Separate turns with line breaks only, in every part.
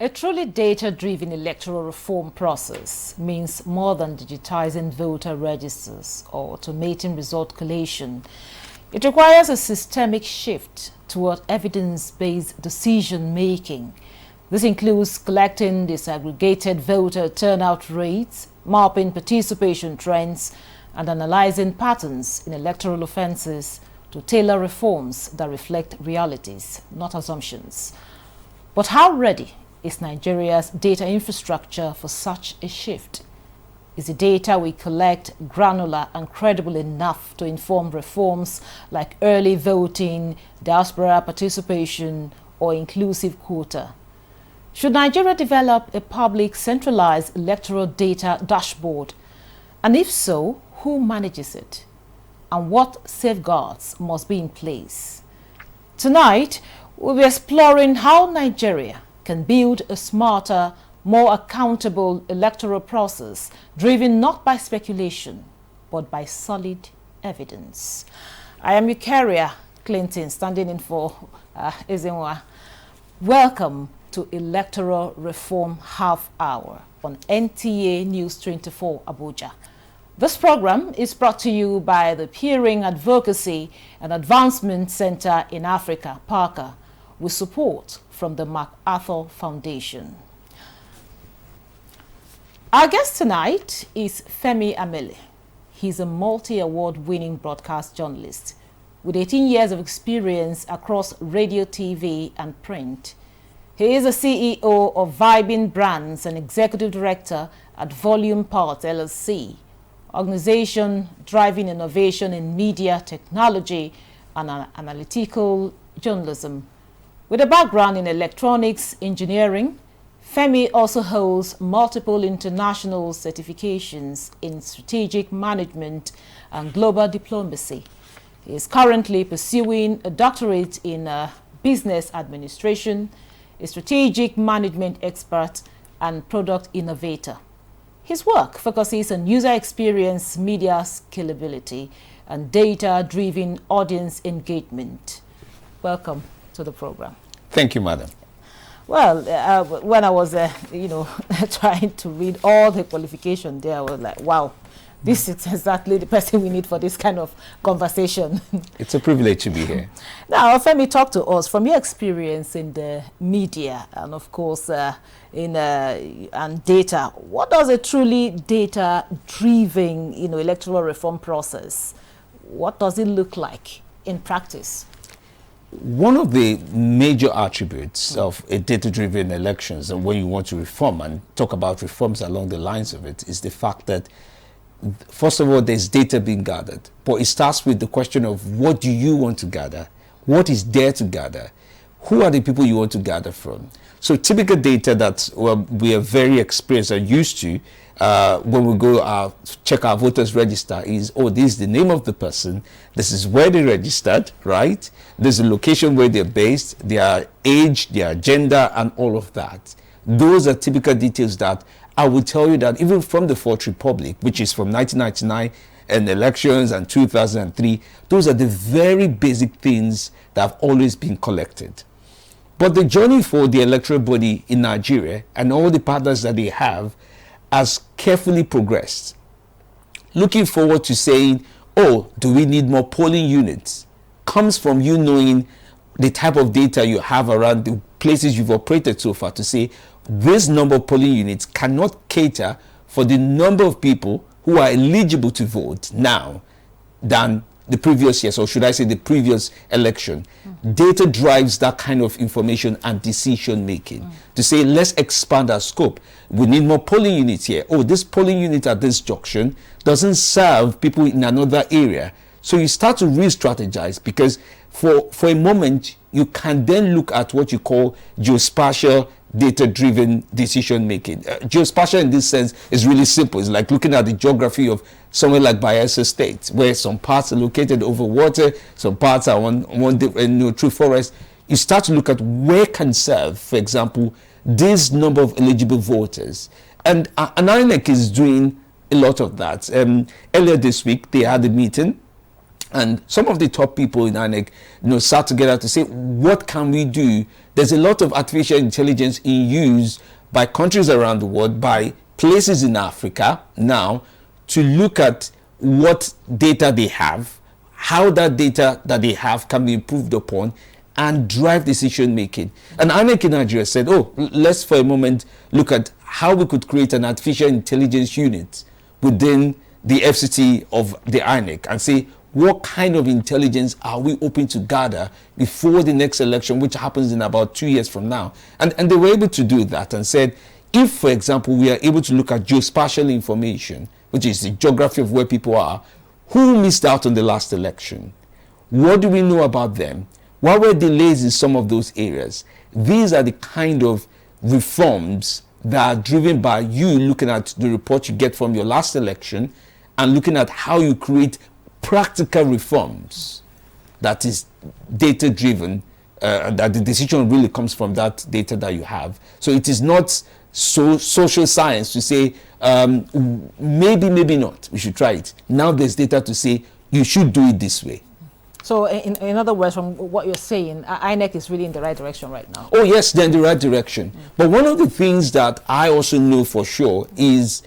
A truly data-driven electoral reform process means more than digitizing voter registers or automating result collation. It requires a systemic shift toward evidence-based decision-making. This includes collecting disaggregated voter turnout rates, mapping participation trends, and analyzing patterns in electoral offenses to tailor reforms that reflect realities, not assumptions. But how ready is Nigeria's data infrastructure for such a shift? Is the data we collect granular and credible enough to inform reforms like early voting, diaspora participation, or inclusive quota? Should Nigeria develop a public centralized electoral data dashboard? And if so, who manages it? And what safeguards must be in place? Tonight, we'll be exploring how Nigeria can build a smarter, more accountable electoral process driven not by speculation, but by solid evidence. I am Eucharia Clinton, standing in for Ezenwa. Welcome to Electoral Reform Half Hour on NTA News 24 Abuja. This program is brought to you by the Peering Advocacy and Advancement Center in Africa, PAACA, with support from the MacArthur Foundation. Our guest tonight is Femi Amele. He's a multi-award winning broadcast journalist with 18 years of experience across radio, TV, and print. He is the CEO of Vibing Brands and Executive Director at Volume Parts LLC, organization driving innovation in media technology and analytical journalism. With a background in electronics engineering, Femi also holds multiple international certifications in strategic management and global diplomacy. He is currently pursuing a doctorate in business administration, a strategic management expert, and product innovator. His work focuses on user experience, media scalability, and data-driven audience engagement. Welcome to the program.
Thank you, madam.
Well, when I was, trying to read all the qualifications there, I was like, wow, this is exactly the person we need for this kind of conversation.
It's a privilege to be here.
Now, Femi, talk to us from your experience in the media and, of course, in and data. What does a truly data-driven, electoral reform process? What does it look like in practice?
One of the major attributes of a data-driven elections, and when you want to reform and talk about reforms along the lines of it, is the fact that, first of all, there's data being gathered. But it starts with the question of what do you want to gather? What is there to gather? Who are the people you want to gather from? So typical data that we are very experienced and used to when we go check our voters register is, oh, this is the name of the person, this is where they registered, right? There's a location where they're based, their age, their gender, and all of that. Those are typical details that I will tell you that even from the Fourth Republic, which is from 1999 and elections and 2003, those are the very basic things that have always been collected. But the journey for the electoral body in Nigeria and all the partners that they have has carefully progressed. Looking forward to saying, oh, do we need more polling units? Comes from you knowing the type of data you have around the places you've operated so far to say, this number of polling units cannot cater for the number of people who are eligible to vote now than the previous years, or should I say the previous election. Data drives that kind of information and decision making to say, let's expand our scope. We need more polling units here. Oh, this polling unit at this junction doesn't serve people in another area. So you start to re-strategize, because for a moment, you can then look at what you call geospatial data-driven decision making. Geospatial in this sense is really simple. It's like looking at the geography of somewhere like Bayelsa State, where some parts are located over water, some parts are through forest. You start to look at where can serve, for example, this number of eligible voters. And INEC is doing a lot of that. Earlier this week, they had a meeting And some of the top people in INEC, sat together to say, what can we do? There's a lot of artificial intelligence in use by countries around the world, by places in Africa now, to look at what data they have, how that data that they have can be improved upon, and drive decision making. And INEC in Nigeria said, let's for a moment look at how we could create an artificial intelligence unit within the FCT of the INEC and say, what kind of intelligence are we hoping to gather before the next election, which happens in about 2 years from now? And they were able to do that and said, if, for example, we are able to look at geospatial information, which is the geography of where people are, who missed out on the last election? What do we know about them? What were delays in some of those areas? These are the kind of reforms that are driven by you looking at the report you get from your last election and looking at how you create practical reforms that is data driven, that the decision really comes from that data that you have. So it is not social science to say maybe not, we should try it. Now there's data to say you should do it this way.
So in other words, from what you're saying, INEC is really in the right direction right now.
Oh yes, they're in the right direction. But one of the things that I also know for sure is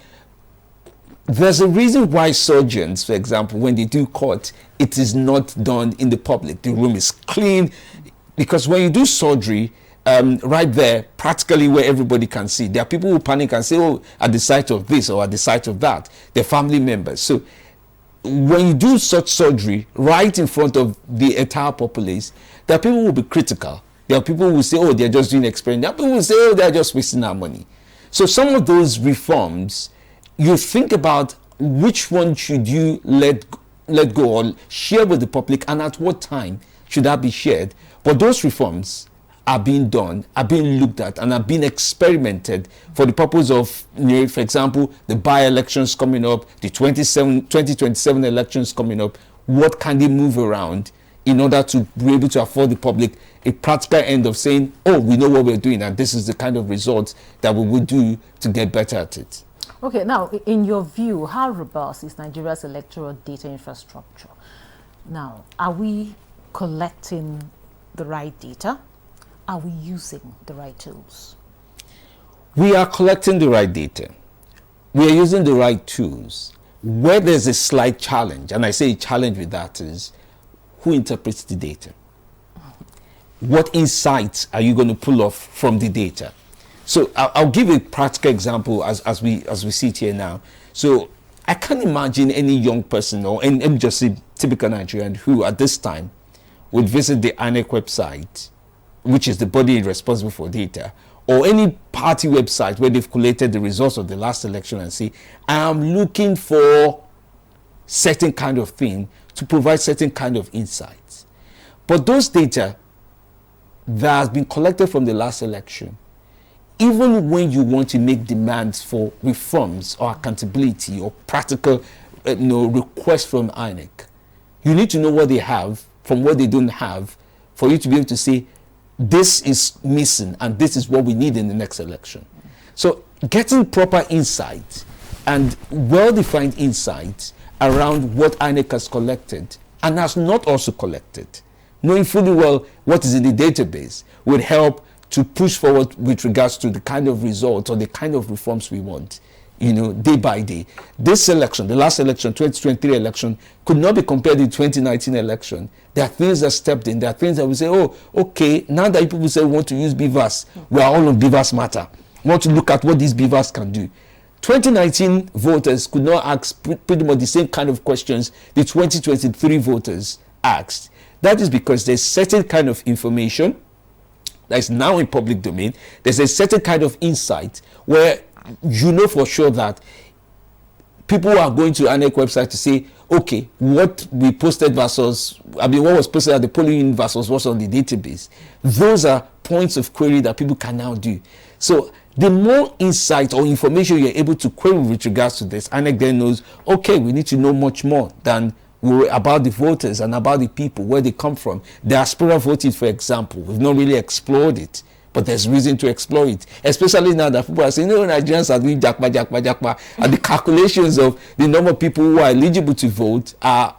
there's a reason why surgeons, for example, when they do cut, it is not done in the public. The room is clean, because when you do surgery, right there, practically where everybody can see, there are people who panic and say, at the site of this or at the site of that, they're family members. So when you do such surgery right in front of the entire populace, there are people who will be critical. There are people who will say, they're just doing experiment. There are people who will say, they're just wasting our money. So some of those reforms, you think about which one should you let go or share with the public, and at what time should that be shared. But those reforms are being done, are being looked at, and are being experimented for the purpose of, for example, the by-elections coming up, the 2027 elections coming up. What can they move around in order to be able to afford the public a practical end of saying, we know what we're doing, and this is the kind of results that we would do to get better at it.
Okay, now, in your view, how robust is Nigeria's electoral data infrastructure? Now, are we collecting the right data? Are we using the right tools?
We are collecting the right data. We are using the right tools. Where there's a slight challenge, and I say a challenge with that, is who interprets the data? What insights are you going to pull off from the data? So I'll give a practical example as we sit here now. So I can't imagine any young person, or any just a typical Nigerian, who at this time would visit the INEC website, which is the body responsible for data, or any party website where they've collated the results of the last election and say, I'm looking for certain kind of thing to provide certain kind of insights. But those data that has been collected from the last election, even when you want to make demands for reforms or accountability or practical requests from INEC, you need to know what they have from what they don't have for you to be able to say, this is missing and this is what we need in the next election. So getting proper insight and well-defined insights around what INEC has collected and has not also collected, knowing fully well what is in the database, would help to push forward with regards to the kind of results or the kind of reforms we want, day by day. This election, the last election, 2023 election, could not be compared to the 2019 election. There are things that stepped in. There are things that we say, okay, now that people say we want to use BVAS, we are all on BVAS matter. We want to look at what these BVAS can do. 2019 voters could not ask pretty much the same kind of questions the 2023 voters asked. That is because there's certain kind of information that is now in public domain. There's a certain kind of insight where you know for sure that people are going to INEC website to say, okay, what we posted versus, what was posted at the polling unit versus what's on the database. Those are points of query that people can now do. So the more insight or information you're able to query with regards to this, INEC then knows, okay, we need to know much more than about the voters and about the people, where they come from. Diaspora voting, for example, we've not really explored it, but there's reason to explore it, especially now that people are saying, Nigerians are doing jakpa, and the calculations of the number of people who are eligible to vote are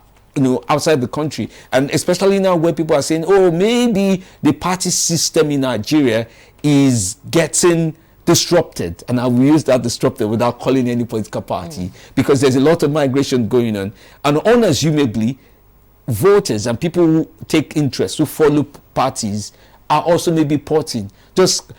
outside the country, and especially now where people are saying, oh, maybe the party system in Nigeria is getting disrupted, and I will use that disrupted without calling any political party, because there's a lot of migration going on, and unassumably voters and people who take interest, who follow parties, are also maybe porting, just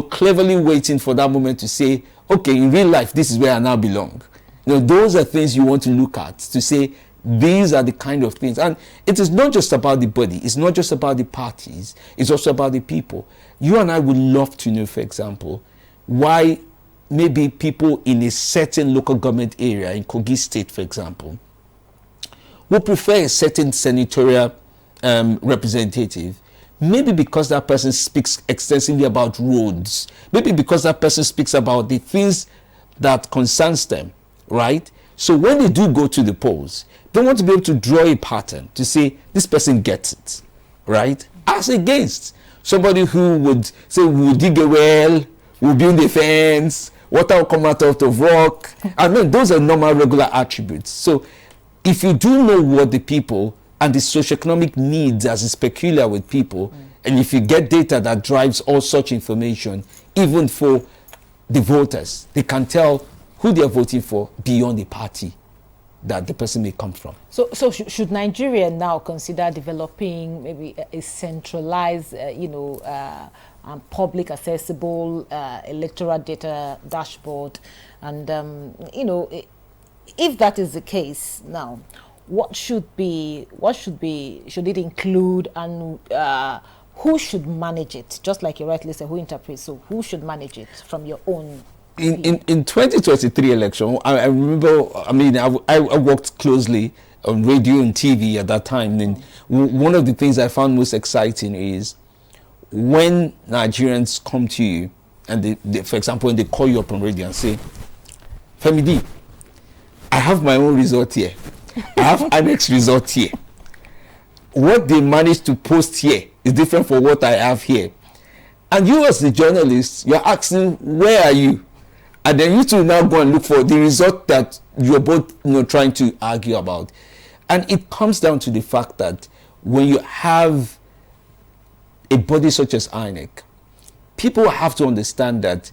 cleverly waiting for that moment to say, okay, in real life this is where I now belong. Those are things you want to look at to say these are the kind of things. And it is not just about the body, it's not just about the parties, it's also about the people. You and I would love to know, for example, why maybe people in a certain local government area, in Kogi State, for example, would prefer a certain senatorial representative. Maybe because that person speaks extensively about roads. Maybe because that person speaks about the things that concerns them, right? So when they do go to the polls, they want to be able to draw a pattern to say, this person gets it, right? As against somebody who would say, we'll dig a well, we'll build a fence, water will come out of the rock. And then those are normal, regular attributes. So if you do know what the people and the socioeconomic needs as is peculiar with people, and if you get data that drives all such information, even for the voters, they can tell who they are voting for beyond the party that the person may come from.
So should Nigeria now consider developing maybe a centralized, public accessible electoral data dashboard? And, if that is the case now, should it include, and who should manage it? Just like you rightly said, who interprets, so who should manage it from your own?
In 2023 election, I remember, I worked closely on radio and TV at that time, and one of the things I found most exciting is when Nigerians come to you and they, for example, when they call you up on radio and say, Femi D, I have my own result here. I have INEC result here. What they managed to post here is different from what I have here. And you as the journalist, you're asking, where are you? And then you two now go and look for the result that you're both trying to argue about. And it comes down to the fact that when you have a body such as INEC, people have to understand that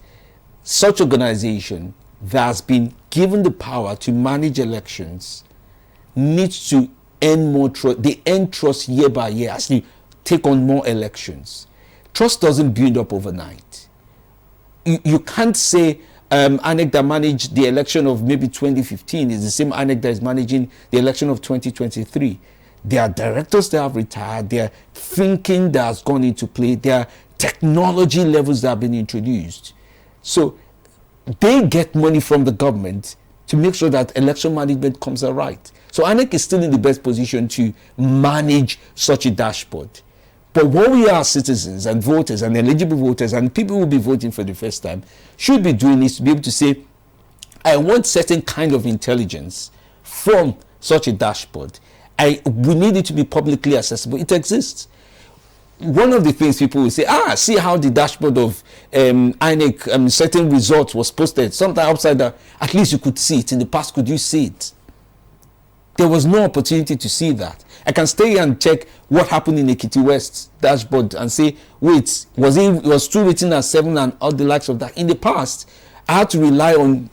such organization that has been given the power to manage elections needs to earn more trust. They earn trust year by year as you take on more elections. Trust doesn't build up overnight. You can't say INEC that managed the election of maybe 2015 is the same INEC that is managing the election of 2023. There are directors that have retired. There are thinking that has gone into play. There are technology levels that have been introduced. So they get money from the government to make sure that election management comes out right. So INEC is still in the best position to manage such a dashboard. But what we are, citizens and voters and eligible voters and people who will be voting for the first time, should be doing is to be able to say, I want certain kind of intelligence from such a dashboard. We need it to be publicly accessible. It exists. One of the things people will say, see how the dashboard of INEC, certain results was posted. Sometime outside that, at least you could see it. In the past, could you see it? There was no opportunity to see that. I can stay here and check what happened in Ekiti West dashboard and say, wait, was 2 written as 7 and all the likes of that. In the past, I had to rely on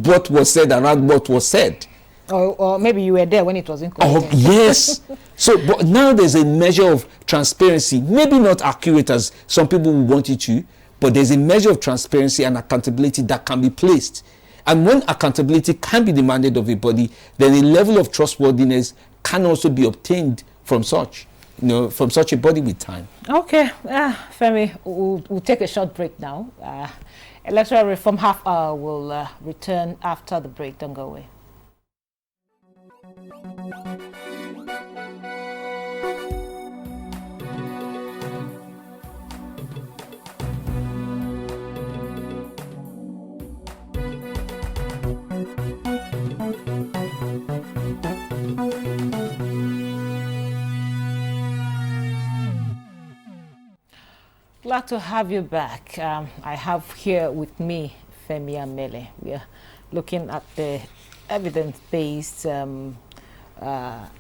what was said around what was said.
Or maybe you were there when it was incorrect.
Oh, yes. So, but now there's a measure of transparency, maybe not accurate as some people would want it to, but there's a measure of transparency and accountability that can be placed. And when accountability can be demanded of a body, then a level of trustworthiness can also be obtained from such, from such a body with time. Okay,
Femi, we'll take a short break now. Electoral Reform Half Hour will return after the break. Don't go away. Glad to have you back. I have here with me Femi Amele. We are looking at the evidence-based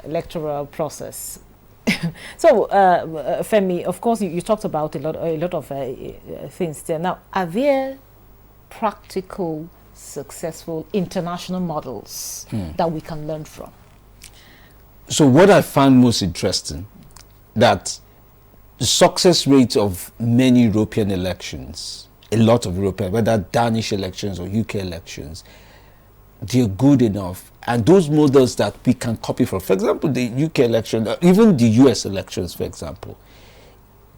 electoral process. So, Femi, of course, you talked about a lot of things there. Now, are there practical, successful international models that we can learn from?
So what I found most interesting, that the success rate of many European elections, a lot of European, whether Danish elections or UK elections, they're good enough. And those models that we can copy from, for example, the UK election, even the US elections, for example,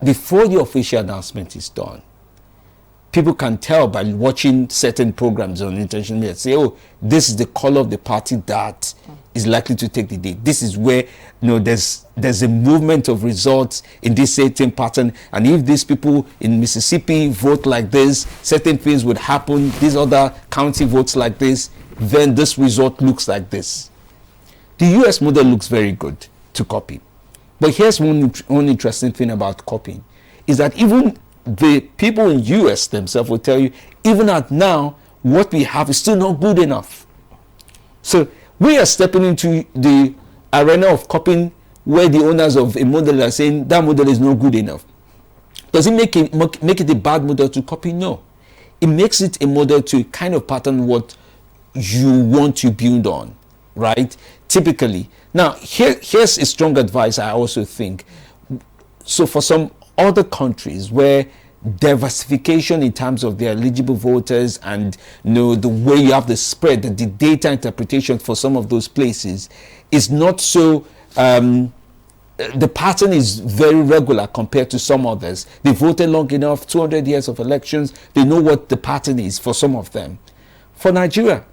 before the official announcement is done, people can tell by watching certain programs on international media, say, oh, this is the color of the party that is likely to take the day. This is where, there's a movement of results in this certain pattern. And if these people in Mississippi vote like this, certain things would happen. These other county votes like this, then this result looks like this. The US model looks very good to copy. But here's one interesting thing about copying, is that even the people in US themselves will tell you, even at now, what we have is still not good enough. So we are stepping into the arena of copying where the owners of a model are saying that model is not good enough. Does it make it a bad model to copy? No. It makes it a model to kind of pattern what you want to build on, right? Typically. Now, here's a strong advice I also think. So for some other countries where diversification in terms of their eligible voters and the way you have the spread, the data interpretation for some of those places is not so, the pattern is very regular compared to some others. They voted long enough, 200 years of elections, they know what the pattern is for some of them. For Nigeria,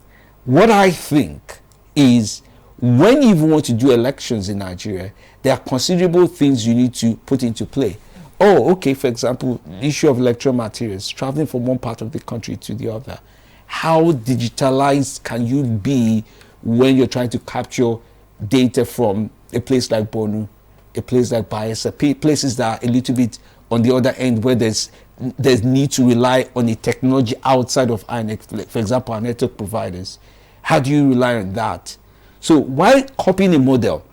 what I think is, when you want to do elections in Nigeria, there are considerable things you need to put into play. Oh, okay, for example, the issue of electoral materials, traveling from one part of the country to the other. How digitalized can you be when you're trying to capture data from a place like Borno, a place like Bayelsa, places that are a little bit on the other end where there's need to rely on a technology outside of INEC, for example, our network providers. How do you rely on that? So while copying a model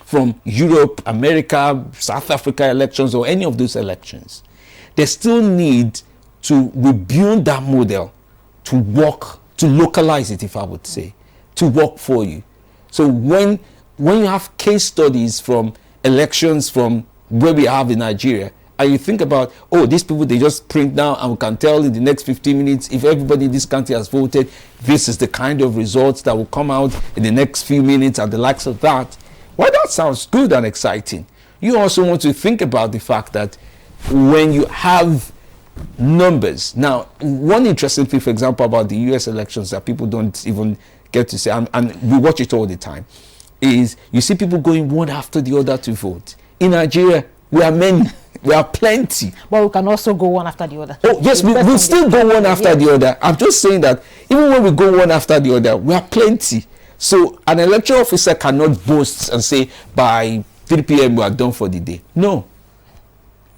from Europe, America, South Africa elections, or any of those elections, they still need to rebuild that model to work, to localize it, if I would say, to work for you. So when you have case studies from elections from where we have in Nigeria, and you think about, oh, these people, they just print now and we can tell in the next 15 minutes if everybody in this country has voted, this is the kind of results that will come out in the next few minutes and the likes of that. Well, that sounds good and exciting. You also want to think about the fact that when you have numbers. Now, one interesting thing, for example, about the US elections that people don't even get to say, and we watch it all the time, is you see people going one after the other to vote. In Nigeria, we are many. We are plenty.
But we can also go one after the other.
Oh, yes, we'll still go one after the other. I'm just saying that even when we go one after the other, we are plenty. So an electoral officer cannot boast and say, by 3 p.m. we are done for the day. No.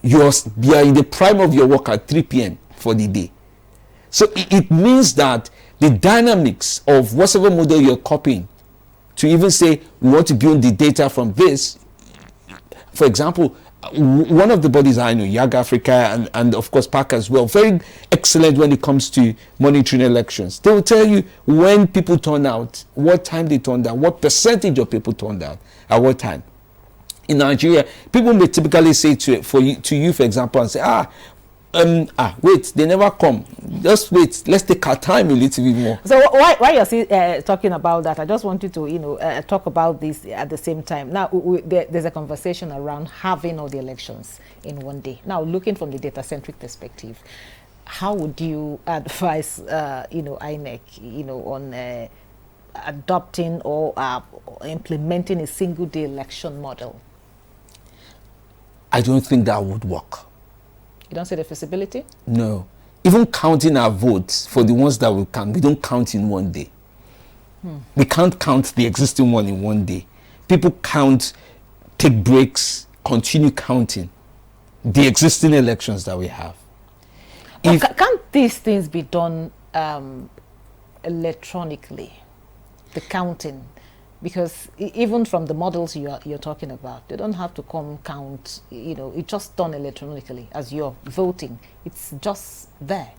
You are in the prime of your work at 3 p.m. for the day. So it means that the dynamics of whatever model you're copying, to even say, we want to build the data from this, for example, one of the bodies I know, YAG Africa, and of course PAACA as well, very excellent when it comes to monitoring elections. They will tell you when people turn out, what time they turned out, what percentage of people turned out, at what time. In Nigeria, people may typically say to you, for example, and say, wait, they never come. Just wait. Let's take our time a little bit more.
So why you're talking about that, I just wanted to, talk about this at the same time. Now, there's a conversation around having all the elections in one day. Now, looking from the data-centric perspective, how would you advise, INEC, on adopting or implementing a single-day election model?
I don't think that would work.
You don't see the feasibility?
No. Even counting our votes for the ones that we count, we don't count in one day. We can't count the existing one in one day. People count, take breaks, continue counting the existing elections that we have.
Can't these things be done electronically? The counting, Because even from the models you're talking about, they don't have to come count, it's just done electronically as you're voting. It's just there.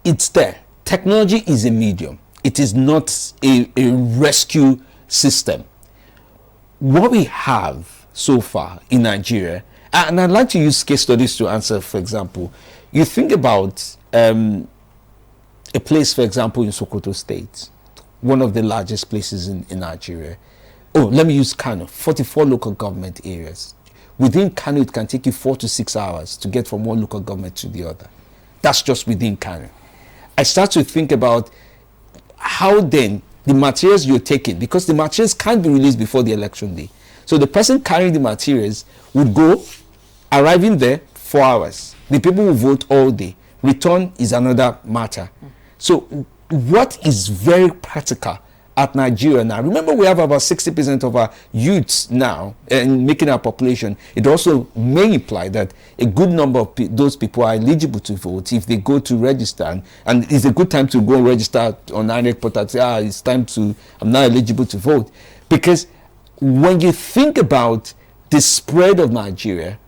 It's there. Technology is a medium. It is not a rescue system. What we have so far in Nigeria, and I'd like to use case studies to answer, for example, you think about a place, for example, in Sokoto State, one of the largest places in Nigeria. Oh, let me use Kano, 44 local government areas. Within Kano, it can take you 4 to 6 hours to get from one local government to the other. That's just within Kano. I start to think about how then the materials you're taking, because the materials can't be released before the election day. So the person carrying the materials would go, arriving there 4 hours. The people will vote all day. Return is another matter. So what is very practical at Nigeria now? Remember, we have about 60% of our youths now and making our population. It also may imply that a good number of those people are eligible to vote if they go to register. And it's a good time to go register on INEC portal. Say, it's time to, I'm now eligible to vote. Because when you think about the spread of Nigeria,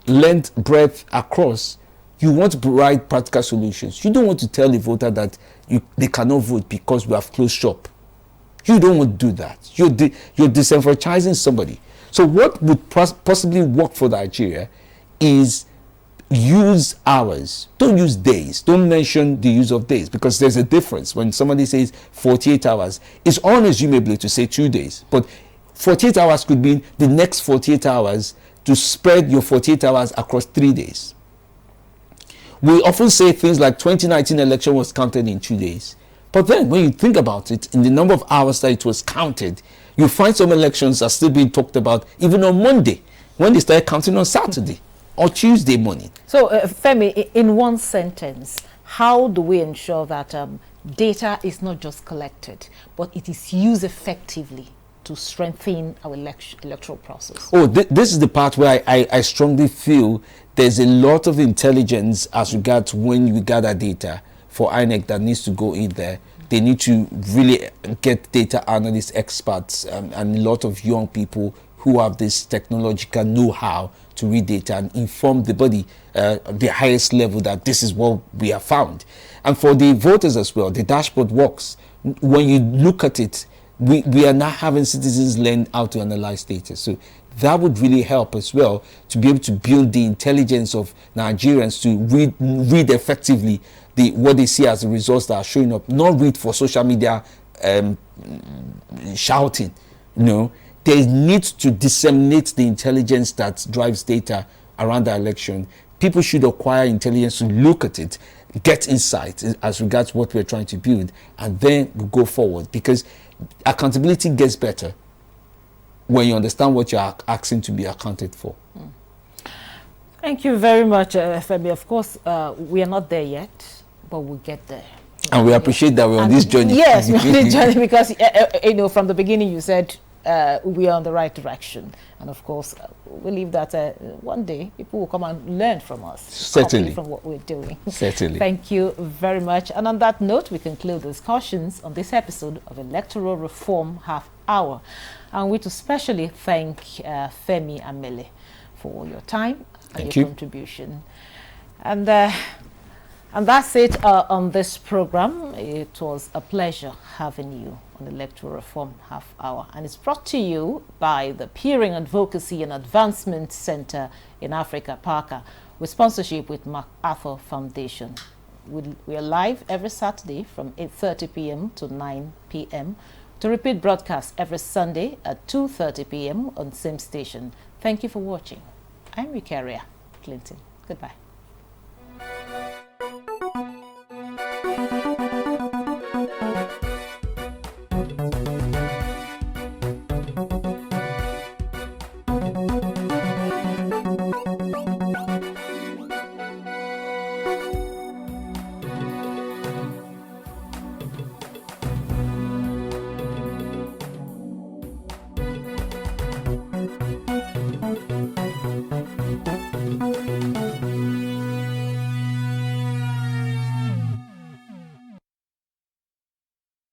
length, breadth, across, you want to provide practical solutions. You don't want to tell the voter that they cannot vote because we have closed shop. You don't want to do that. You're disenfranchising somebody. So what would possibly work for Nigeria is use hours. Don't use days. Don't mention the use of days, because there's a difference. When somebody says 48 hours, it's unasumable to say 2 days. But 48 hours could mean the next 48 hours to spread your 48 hours across 3 days. We often say things like 2019 election was counted in 2 days. But then when you think about it, in the number of hours that it was counted, you find some elections are still being talked about even on Monday, when they start counting on Saturday or Tuesday morning.
So, Femi, in one sentence, how do we ensure that data is not just collected, but it is used effectively to strengthen our electoral process?
Oh, this is the part where I strongly feel there's a lot of intelligence as regards when we gather data for INEC that needs to go in there. They need to really get data analysts, experts, and a lot of young people who have this technological know-how to read data and inform the body the highest level that this is what we have found. And for the voters as well, the dashboard works. When you look at it, we are now having citizens learn how to analyze data. So that would really help as well to be able to build the intelligence of Nigerians to read effectively what they see as the results that are showing up, not read for social media shouting. They need to disseminate the intelligence that drives data around the election. People should acquire intelligence to look at it, get insight as regards what we're trying to build, and then go forward, because accountability gets better when you understand what you're asking to be accounted for.
Thank you very much, Femi. Of course, we are not there yet, but we'll get there.
And we appreciate that we're on this journey.
Yes, we're on this journey because, from the beginning you said we are on the right direction. And of course, we believe that one day people will come and learn from us.
Certainly.
From what we're doing.
Certainly.
Thank you very much. And on that note, we conclude discussions on this episode of Electoral Reform Half Hour. And we to specially thank Femi Amele for your time and your contribution. And that's it on this program. It was a pleasure having you on Electoral Reform Half Hour. And it's brought to you by the Peering Advocacy and Advancement Center in Africa, PAACA, with sponsorship with MacArthur Foundation. We are live every Saturday from 8:30 p.m. to 9 p.m. to repeat broadcast every Sunday at 2:30 p.m. on same station. Thank you for watching. I'm Eucharia Clinton. Goodbye.